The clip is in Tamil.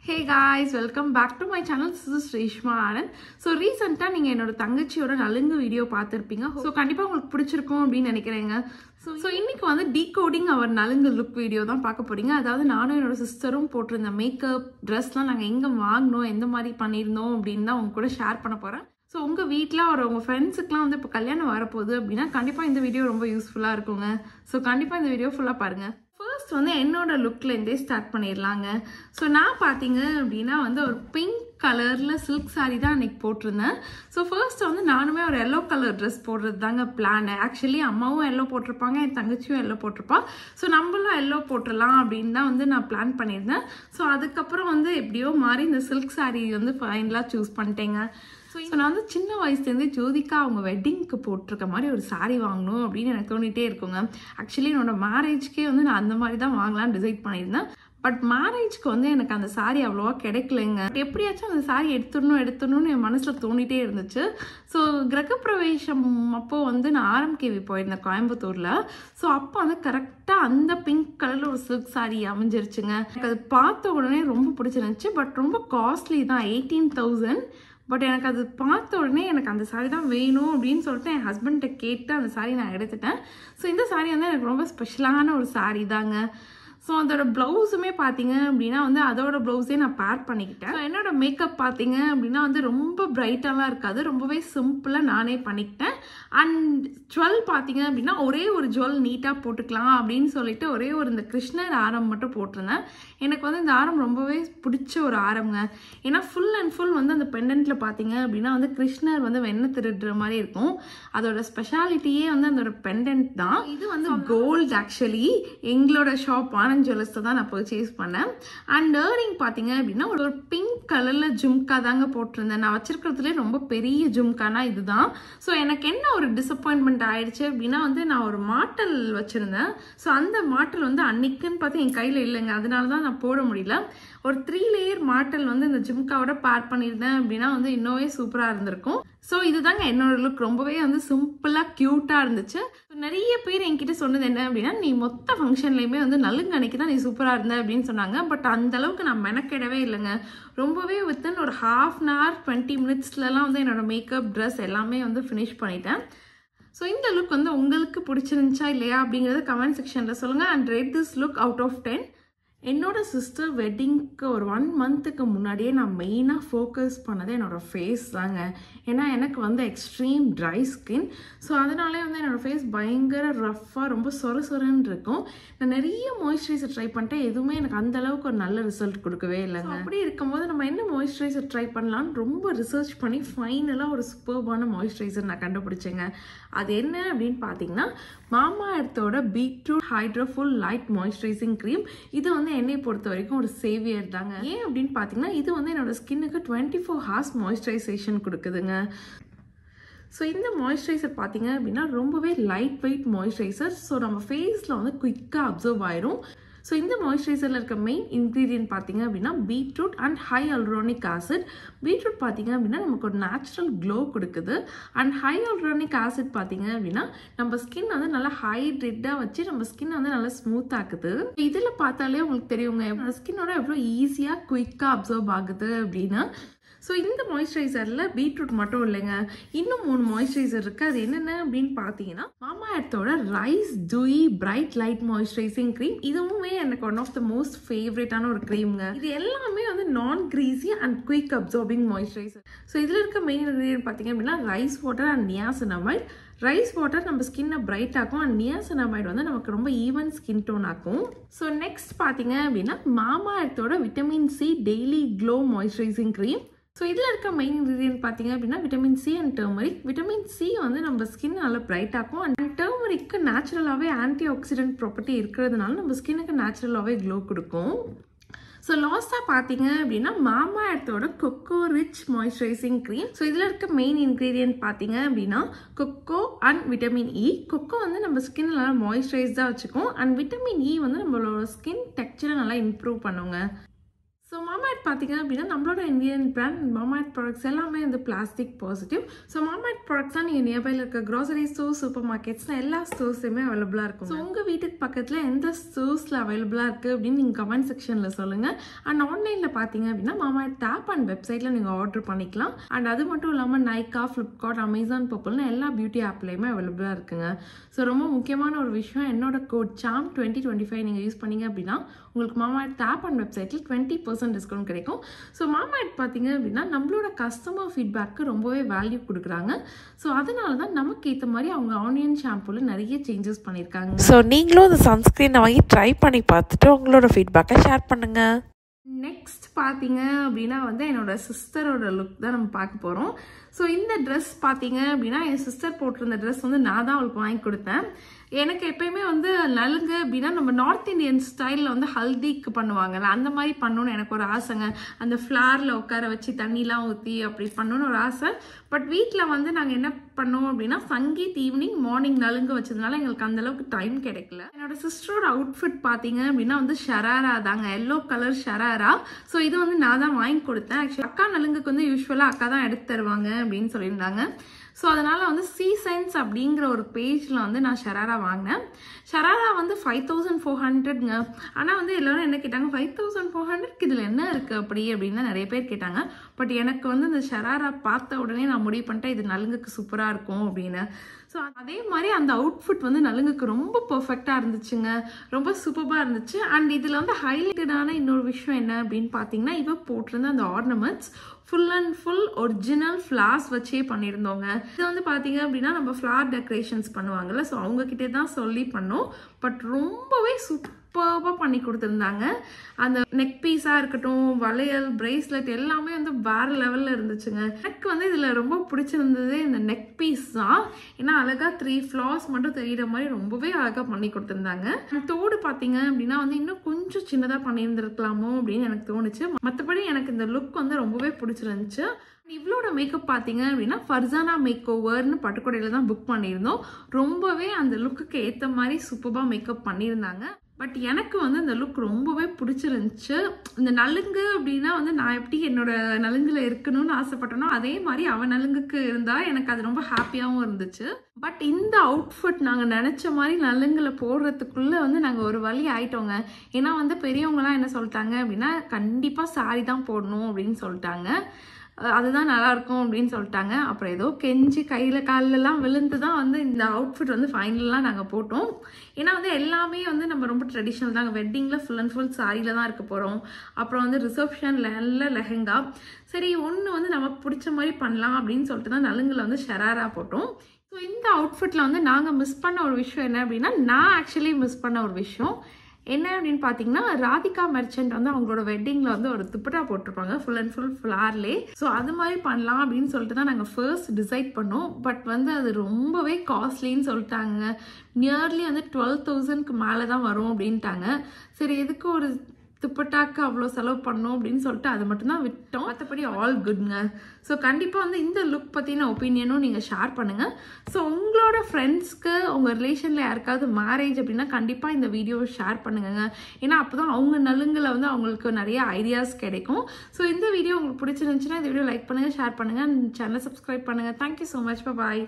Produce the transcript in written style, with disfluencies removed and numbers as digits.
Hey guys, welcome back to my channel. This is Reshma Anand. So recently நீங்க என்னோட தங்கச்சியோட நலுங்கு வீடியோ பார்த்திருப்பீங்க. So கண்டிப்பா உங்களுக்கு பிடிச்சிருக்கும் அப்படினு நினைக்கிறேங்க. So இன்னைக்கு வந்து decoding our நலுங்கு லுக் வீடியோ தான் பார்க்க போறீங்க. அதாவது நானும் என்னோட சிஸ்டரும் போட்டிருந்த மேக்கப் ட்ரெஸ்லாம் நாங்க எங்க வாங்குனோம், எந்த மாதிரி பண்ணிருந்தோம் அப்படினு தான் உங்க கூட ஷேர் பண்ண போறேன். So உங்க வீட்ல ஒரு உங்க ஃப்ரெண்ட்ஸ்க்குலாம் வந்து இப்ப கல்யாணம் வர போகுது அப்படினா கண்டிப்பா இந்த வீடியோ ரொம்ப யூஸ்ஃபுல்லா இருக்குங்க. So கண்டிப்பா இந்த வீடியோ ஃபுல்லா பாருங்க. First வந்து என்னோட லுக்ல இருந்தே ஸ்டார்ட் பண்ணிடலாங்க. ஸோ நான் பார்த்தீங்க அப்படின்னா வந்து ஒரு பிங்க் கலரில் சில்க் சாரீ தான் அன்றைக்கி போட்டிருந்தேன். ஸோ ஃபர்ஸ்ட் வந்து நானுமே ஒரு எல்லோ கலர் ட்ரெஸ் போடுறது தாங்க பிளான். ஆக்சுவலி அம்மாவும் எல்லோ போட்டிருப்பாங்க, என் தங்கச்சியும் எல்லோ போட்டிருப்பா. ஸோ நம்மளும் எல்லோ போட்டுடலாம் அப்படின்னு தான் வந்து நான் பிளான் பண்ணியிருந்தேன். ஸோ அதுக்கப்புறம் வந்து எப்படியோ மாறி இந்த சில்க் சாரீ வந்து ஃபைனலாக சூஸ் பண்ணிட்டேங்க. ஸோ நான் வந்து சின்ன வயசுலேருந்தே ஜோதிகா அவங்க வெட்டிங்க்கு போட்டிருக்க மாதிரி ஒரு சாரீ வாங்கணும் அப்படின்னு எனக்கு தோணிகிட்டே இருக்குங்க. ஆக்சுவலி என்னோட மேரேஜ்க்கே வந்து நான் அந்த மாதிரி தான் வாங்கலாம்னு டிசைட் பண்ணியிருந்தேன். பட் மேரேஜ்க்கு வந்து எனக்கு அந்த சாரீ அவ்வளோவா கிடைக்கலைங்க. எப்படியாச்சும் அந்த சாரீ எடுத்துடணும்னு என் மனசில் தோணிகிட்டே இருந்துச்சு. ஸோ கிரகப்பிரவேசம் அப்போ வந்து நான் RMKV போயிருந்தேன் கோயம்புத்தூரில். ஸோ அப்போ வந்து கரெக்டாக அந்த பிங்க் கலரில் ஒரு சில்க் சாரீ அமைஞ்சிருச்சுங்க. எனக்கு அது பார்த்த உடனே ரொம்ப பிடிச்சிருந்துச்சு. பட் ரொம்ப காஸ்ட்லி தான், 18,000. பட் எனக்கு அது பார்த்த உடனே எனக்கு அந்த சாரீ தான் வேணும் அப்படின்னு சொல்லிட்டு என் ஹஸ்பண்ட்டை கேட்டு அந்த சாரீ நான் எடுத்துட்டேன். ஸோ இந்த சாரீ வந்து எனக்கு ரொம்ப ஸ்பெஷலான ஒரு சாரீ தாங்க. ஸோ அதோட ப்ளவுஸுமே பார்த்தீங்க அப்படின்னா வந்து அதோட ப்ளவுஸே நான் பேர் பண்ணிக்கிட்டேன். என்னோட மேக்கப் பார்த்தீங்க அப்படின்னா வந்து ரொம்ப பிரைட்டாலாம் இருக்காது, ரொம்பவே சிம்பிளாக நானே பண்ணிக்கிட்டேன். அண்ட் ஜுவல் பார்த்தீங்க அப்படின்னா ஒரே ஒரு ஜுவல் நீட்டாக போட்டுக்கலாம் அப்படின்னு சொல்லிட்டு ஒரே ஒரு இந்த கிருஷ்ணர் ஆரம் மட்டும் போட்டிருந்தேன். எனக்கு வந்து இந்த ஆரம் ரொம்பவே பிடிச்ச ஒரு ஆரம்ங்க. ஏன்னா ஃபுல் அண்ட் ஃபுல் வந்து அந்த பெண்டன்ட்டில் பார்த்தீங்க அப்படின்னா வந்து கிருஷ்ணர் வந்து வெண்ணெய் திருடுற மாதிரி இருக்கும். அதோட ஸ்பெஷாலிட்டியே வந்து அதோட பெண்டன்ட் தான். இது வந்து கோல்டு. ஆக்சுவலி எங்களோட ஷாப் ஆனந்த் ஜுவல்லர்ஸ் தான் நான் பர்ச்சேஸ் பண்ணேன். அண்ட் இயரிங் பார்த்தீங்க அப்படின்னா ஒரு பிங்க் கலரில் ஜும்கா தாங்க போட்டிருந்தேன். நான் வச்சிருக்கிறதுலே ரொம்ப பெரிய ஜும்கானா இதுதான். ஸோ எனக்கு என்ன ஒரு டிசப்பாயின்மெண்ட் ஆயிடுச்சு அப்படின்னா வந்து நான் ஒரு மாட்டல் வச்சிருந்தேன். ஸோ அந்த மாட்டல் வந்து அன்னைக்குன்னு பார்த்து என் கையில் இல்லைங்க, அதனால தான் நான் போட முடியல. ஒரு 3 லேயர் மாட்டல் வந்து இந்த ஜிம்காவோட பேர் பண்ணியிருந்தேன் அப்படின்னா வந்து இன்னோவே சூப்பராக இருந்திருக்கும். ஸோ இதுதாங்க என்னோட லுக். ரொம்பவே வந்து சிம்பிளாக க்யூட்டாக இருந்துச்சு. நிறைய பேர் என்கிட்ட சொன்னது என்ன அப்படின்னா, நீ மொத்த ஃபங்க்ஷன்லையுமே வந்து நலுங்கு அன்னைக்கு தான் நீ சூப்பராக இருந்த அப்படின்னு சொன்னாங்க. பட் அந்த அளவுக்கு நான் மெனக்கிடவே இல்லைங்க. ரொம்பவே வித்தின் ஒரு 1/2 hour 20 minutesலாம் வந்து என்னோட மேக்கப் ட்ரெஸ் எல்லாமே வந்து ஃபினிஷ் பண்ணிட்டேன். ஸோ இந்த லுக் வந்து உங்களுக்கு பிடிச்சிருந்துச்சா இல்லையா அப்படிங்கிறத கமெண்ட் செக்ஷனில் சொல்லுங்கள். And rate this look out of 10. என்னோட சிஸ்டர் வெட்டிங்க்கு ஒரு 1 monthக்கு முன்னாடியே நான் மெயினாக ஃபோக்கஸ் பண்ணது என்னோடய ஃபேஸ் தாங்க. ஏன்னா எனக்கு வந்து எக்ஸ்ட்ரீம் ட்ரை ஸ்கின். ஸோ அதனாலே வந்து என்னோடய ஃபேஸ் பயங்கர ரஃப்பாக ரொம்ப சொரன்னு இருக்கும். நான் நிறைய மாய்ஸ்சரைசர் ட்ரை பண்ணிட்டேன், எதுவுமே எனக்கு அந்த அளவுக்கு ஒரு நல்ல ரிசல்ட் கொடுக்கவே இல்லைங்க. அப்படி இருக்கும்போது நம்ம என்ன மாய்ஸ்சரைசர் ட்ரை பண்ணலான்னு ரொம்ப ரிசர்ச் பண்ணி ஃபைனலாக ஒரு சூப்பர்பான மாய்ஸ்சரைசர் நான் கண்டுபிடிச்சேங்க. அது என்ன அப்படின்னு பார்த்தீங்கன்னா, மாமா எர்த்தோட பீட்ரூட் ஹைட்ரோஃபுல் லைட் மாய்ஸ்சரைசிங் க்ரீம். இது வந்து என்னை பொறுத்த வரைக்கும் ஒரு சேவியர் தாங்க. ஏன் அப்படின்னு பார்த்தீங்கன்னா, இது வந்து என்னோட ஸ்கின்னுக்கு 24 hours மாய்ஸ்சரைசேஷன் கொடுக்குதுங்க. ஸோ இந்த மாய்ஸ்சரைசர் பார்த்தீங்க அப்படின்னா ரொம்பவே லைட் வெயிட் மாய்ஸ்சரைசர். ஸோ நம்ம ஃபேஸில் வந்து குயிக்காக அப்சர்வ் ஆயிரும். ஸோ இந்த மாய்ஸ்சரைசரில் இருக்க மெயின் இன்க்ரீடியன்ட் பார்த்தீங்க அப்படின்னா பீட்ரூட் அண்ட் ஹையல்ரோனிக் ஆசிட். பீட்ரூட் பார்த்தீங்க அப்படின்னா நமக்கு ஒரு நேச்சுரல் க்ளோ கொடுக்குது. அண்ட் ஹையல்ரோனிக் ஆசிட் பார்த்தீங்க அப்படின்னா நம்ம ஸ்கின் வந்து நல்லா ஹைட்ரேட்டாக வச்சு நம்ம ஸ்கின் வந்து நல்லா ஸ்மூத் ஆக்குது. இதில் பார்த்தாலே உங்களுக்கு தெரியுங்க ஸ்கின்னோட எவ்வளோ ஈஸியாக குயிக்காக அப்சர்வ் ஆகுது அப்படின்னு. ஸோ இந்த மாய்ஸ்சரைசரில் பீட்ரூட் மட்டும் இல்லைங்க, இன்னும் 3 மாய்ஸ்சரைசர் இருக்குது. அது என்னென்ன அப்படின்னு பார்த்தீங்கன்னா, மாமா எர்த்தோட rice dewy bright light moisturizing cream. இதுவுமே எனக்கு ஒன் ஆஃப் த மோஸ்ட் ஃபேவரட்டான ஒரு க்ரீம்ங்க. இது எல்லாமே வந்து non greasy and quick absorbing moisturizer. So இதில் இருக்க மெயின் இன்க்ரீடியன்ட் பார்த்தீங்க அப்படின்னா rice water and niacinamide. Rice water நம்ம ஸ்கின்னை பிரைட் ஆக்கும் அண்ட் நியாசினமைட் வந்து நமக்கு ரொம்ப ஈவன் ஸ்கின் டோன் ஆக்கும். ஸோ நெக்ஸ்ட் பார்த்தீங்க அப்படின்னா மாமா எர்த்தோட vitamin C daily glow moisturizing cream. So இதில் இருக்க மெயின் இன்க்ரீடியன்ட் பார்த்தீங்க அப்படின்னா vitamin C and turmeric. Vitamin C வந்து நம்ம ஸ்கின் நல்லா பிரைட் ஆக்கும். அண்ட் டர்மரிக்கு நேச்சுரலாகவே ஆன்டி ஆக்சிடென்ட் ப்ராப்பர்ட்டி இருக்கிறதுனால நம்ம ஸ்கின்னுக்கு நேச்சுரலாகவே க்ளோ கொடுக்கும். ஸோ லாஸ்ட்டாக பார்த்தீங்க அப்படின்னா மாமா எர்த்தோட cocoa rich moisturising cream. So இதில் இருக்க மெயின் இன்க்ரீடியன்ட் பார்த்தீங்க அப்படின்னா cocoa and vitamin E. Cocoa வந்து நம்ம ஸ்கின் நல்லா மாய்ஸ்சரைஸ்டாக வச்சுக்கும். அண்ட் விட்டமின் E வந்து நம்மளோட ஸ்கின் டெக்ஸ்சரை நல்லா இம்ப்ரூவ் பண்ணுங்க. ஸோ மாமா மாமாஎர்த் பார்த்தீங்க அப்படின்னா நம்மளோட இந்தியன் பிராண்ட் மாமாஎர்த் ப்ராடக்ட்ஸ் எல்லாமே வந்து plastic positive. So Mamaearth products தான் நீங்கள் நியர்பையில் இருக்க க்ராசரி ஸ்டோர்ஸ், சூப்பர் மார்க்கெட்ஸ்னால் எல்லா ஸ்டோர்ஸுமே அவைலபிளாக இருக்கும். ஸோ உங்கள் வீட்டுக்கு பக்கத்தில் எந்த ஸ்டோர்ஸில் அவைலபிளாக இருக்குது அப்படின்னு நீங்கள் கமெண்ட் செக்ஷனில் சொல்லுங்கள். அண்ட் ஆன்லைனில் பார்த்தீங்க அப்படின்னா மாமாஎர்த் ஆப் அண்ட் வெப்சைட்டில் நீங்கள் ஆர்டர் பண்ணிக்கலாம். அண்ட் அது மட்டும் இல்லாமல் நைக்கா, ஃப்ளிப்கார்ட், அமேசான், பர்பிள்னு எல்லா பியூட்டி ஆப்லேயுமே அவைலபிளாக இருக்குங்க. ஸோ ரொம்ப முக்கியமான ஒரு விஷயம், என்னோட கோட் சாம் 2025 நீங்கள் யூஸ் பண்ணீங்க அப்படின்னா உங்களுக்கு மாமாஎர்த் ஆப் அண்ட் வெப்சைட்டில் 20% டிஸ்கவுண்ட் கிடைக்கும். ஸோ மாமாஎர்த் பார்த்தீங்க அப்படின்னா நம்மளோட கஸ்டமர் ஃபீட்பேக்கு ரொம்பவே வேல்யூ கொடுக்குறாங்க. ஸோ அதனால தான் நமக்கு ஏற்ற மாதிரி அவங்க ஆனியன் ஷாம்பூவில் நிறைய சேஞ்சஸ் பண்ணியிருக்காங்க. ஸோ நீங்களும் அந்த சன்ஸ்க்ரீனை வாங்கி ட்ரை பண்ணி பார்த்துட்டு உங்களோட ஃபீட்பேக்கை ஷேர் பண்ணுங்கள். நெக்ஸ்ட் பார்த்தீங்க அப்படின்னா வந்து என்னோட சிஸ்டரோட லுக் தான் நம்ம பார்க்க போகிறோம். ஸோ இந்த ட்ரெஸ் பார்த்தீங்க அப்படின்னா என் சிஸ்டர் போட்டிருந்த ட்ரெஸ் வந்து நான் தான் அவளுக்கு வாங்கி கொடுத்தேன். எனக்கு எப்பயுமே வந்து நலுங்கு அப்படின்னா நம்ம நார்த் இந்தியன் ஸ்டைலில் வந்து ஹல்திக்கு பண்ணுவாங்கல்ல, அந்த மாதிரி பண்ணணும்னு எனக்கு ஒரு ஆசைங்க. அந்த ஃப்ளாரில் உட்கார வச்சு தண்ணிலாம் ஊற்றி அப்படி பண்ணணும்னு ஒரு ஆசை. பட் வீட்டில் வந்து நாங்கள் என்ன பண்ணோம் அப்படின்னா சங்கீத் ஈவினிங் மார்னிங் நலுங்கு வச்சதுனால எங்களுக்கு அந்தளவுக்கு டைம் கிடைக்கல. என்னோட சிஸ்டரோட அவுட்ஃபிட் பார்த்தீங்க அப்படின்னா வந்து ஷராரா தாங்க, எல்லோ கலர் ஷராரா. ஸோ இது வந்து நான் தான் வாங்கி கொடுத்தேன். ஆக்சுவலி அக்கா நலுங்குக்கு வந்து யூஸ்வலாக அக்கா தான் எடுத்து தருவாங்க அப்படின்னு சொல்லியிருந்தாங்க. ஸோ அதனால் வந்து சீசன்ஸ் அப்படிங்கிற ஒரு பேஜில் வந்து நான் ஷராரா வாங்கினேன். ஷராரா வந்து 5400ங்க. ஆனால் வந்து எல்லோரும் என்ன கேட்டாங்க, 5400க்கு இதில் என்ன இருக்குது அப்படின்னு தான் நிறைய பேர் கேட்டாங்க. பட் எனக்கு வந்து இந்த ஷராரா பார்த்த உடனே நான் முடிவு பண்ணிட்டேன் இது நலுங்குக்கு சூப்பராக இருக்கும் அப்படின்னு. ஸோ அதே மாதிரி அந்த அவுட்ஃபிட் வந்து நலுங்குக்கு ரொம்ப பர்ஃபெக்டாக இருந்துச்சுங்க, ரொம்ப சூப்பராக இருந்துச்சு. அண்ட் இதில் வந்து ஹைலைட்டடான இன்னொரு விஷயம் என்ன அப்படின்னு பார்த்தீங்கன்னா இவ போட்டிருந்த அந்த ornaments full and full original flowers வச்சே பண்ணியிருந்தோங்க. இது வந்து பார்த்தீங்க அப்படின்னா நம்ம ஃப்ளார் டெக்கரேஷன்ஸ் பண்ணுவாங்கல்ல, ஸோ அவங்கக்கிட்டே தான் சொல்லி பண்ணோம். பட் ரொம்பவே சூப்பராக பண்ணி கொடுத்துருந்தாங்க. அந்த நெக் பீஸாக இருக்கட்டும், வளையல், பிரேஸ்லெட் எல்லாமே வந்து வேறு லெவலில் இருந்துச்சுங்க. எனக்கு வந்து இதில் ரொம்ப பிடிச்சிருந்தது இந்த நெக் பீஸ் தான். ஏன்னா அழகாக 3 ஃப்ளார்ஸ் மட்டும் தெரிகிற மாதிரி ரொம்பவே அழகாக பண்ணி கொடுத்துருந்தாங்க. தோடு பார்த்தீங்க அப்படின்னா வந்து இன்னும் கொஞ்சம் சின்னதாக பண்ணியிருந்துருக்கலாமோ அப்படின்னு எனக்கு தோணுச்சு. மற்றபடி எனக்கு இந்த லுக் வந்து ரொம்பவே பிடிச்சிருந்துச்சு. இவளோட மேக்கப் பார்த்தீங்க அப்படின்னா ஃபர்சானா மேக் ஓவர்னு பட்டுக்கோட்டையில் தான் புக் பண்ணியிருந்தோம். ரொம்பவே அந்த லுக்குக்கு ஏற்ற மாதிரி சூப்பராக மேக்கப் பண்ணியிருந்தாங்க. பட் எனக்கு வந்து இந்த லுக் ரொம்பவே பிடிச்சிருந்துச்சு. இந்த நலுங்கு அப்படின்னா வந்து நான் எப்படி என்னோட நலுங்குல இருக்கணும்னு ஆசைப்பட்டனோ அதே மாதிரி அவன் நலுங்குக்கு இருந்தால் எனக்கு அது ரொம்ப ஹாப்பியாகவும் இருந்துச்சு. பட் இந்த அவுட்ஃபிட் நாங்கள் நினச்ச மாதிரி நலுங்குல போடுறதுக்குள்ளே வந்து நாங்கள் ஒரு வழி ஆயிட்டோங்க. ஏன்னா வந்து பெரியவங்களாம் என்ன சொல்லிட்டாங்க அப்படின்னா கண்டிப்பாக சாரி தான் போடணும் அப்படின்னு சொல்லிட்டாங்க. அதுதான் நல்லாயிருக்கும் அப்படின்னு சொல்லிட்டாங்க. அப்புறம் ஏதோ கெஞ்சி கையில் காலெல்லாம் விழுந்து தான் வந்து இந்த அவுட்ஃபிட் வந்து ஃபைனலாக நாங்கள் போட்டோம். ஏன்னா வந்து எல்லாமே வந்து நம்ம ரொம்ப ட்ரெடிஷ்னல் தாங்க. வெட்டிங்கில் ஃபுல் அண்ட் ஃபுல் சாரியில் தான் இருக்க போகிறோம். அப்புறம் வந்து ரிசப்ஷனில் நல்ல லெஹெங்கா. சரி ஒன்று வந்து நமக்கு பிடிச்ச மாதிரி பண்ணலாம் அப்படின்னு சொல்லிட்டு தான் நலுங்கில் வந்து ஷராரா போட்டோம். ஸோ இந்த அவுட்ஃபிட்டில் வந்து நாங்கள் மிஸ் பண்ண ஒரு விஷயம் என்ன அப்படின்னா, நான் ஆக்சுவலி மிஸ் பண்ண ஒரு விஷயம் என்ன அப்படின்னு பார்த்தீங்கன்னா, ராதிகா மெர்ச்சன்ட் வந்து அவங்களோட வெட்டிங்கில் வந்து ஒரு துப்பட்டா போட்டிருப்பாங்க ஃபுல் அண்ட் ஃபுல் ஃப்ளார்லே. ஸோ அது மாதிரி பண்ணலாம் அப்படின்னு சொல்லிட்டு தான் நாங்கள் ஃபர்ஸ்ட் டிசைட் பண்ணோம். பட் வந்து அது ரொம்பவே காஸ்ட்லின்னு சொல்லிட்டாங்க. நியர்லி வந்து 12,000க்கு மேலே தான் வரும் அப்படின்ட்டாங்க. சரி எதுக்கு ஒரு துப்பட்டாக்கு அவ்வளோ செலவு பண்ணோம் அப்படின்னு சொல்லிட்டு அதை மட்டும்தான் விட்டோம். மற்றபடி ஆல் குட்ங்க. ஸோ கண்டிப்பாக வந்து இந்த லுக் பற்றின ஒப்பீனியனும் நீங்கள் ஷேர் பண்ணுங்கள். ஸோ உங்களோட ஃப்ரெண்ட்ஸ்க்கு உங்கள் ரிலேஷனில் யாருக்காவது மேரேஜ் அப்படின்னா கண்டிப்பாக இந்த வீடியோவை ஷேர் பண்ணுங்க. ஏன்னா அப்போ தான் அவங்க நலுங்கில் வந்து அவங்களுக்கு நிறைய ஐடியாஸ் கிடைக்கும். ஸோ இந்த வீடியோ உங்களுக்கு பிடிச்சிருந்துச்சுன்னா இந்த வீடியோ லைக் பண்ணுங்கள், ஷேர் பண்ணுங்கள், சேனலை சப்ஸ்கிரைப் பண்ணுங்கள். Thank you so much. பாய்.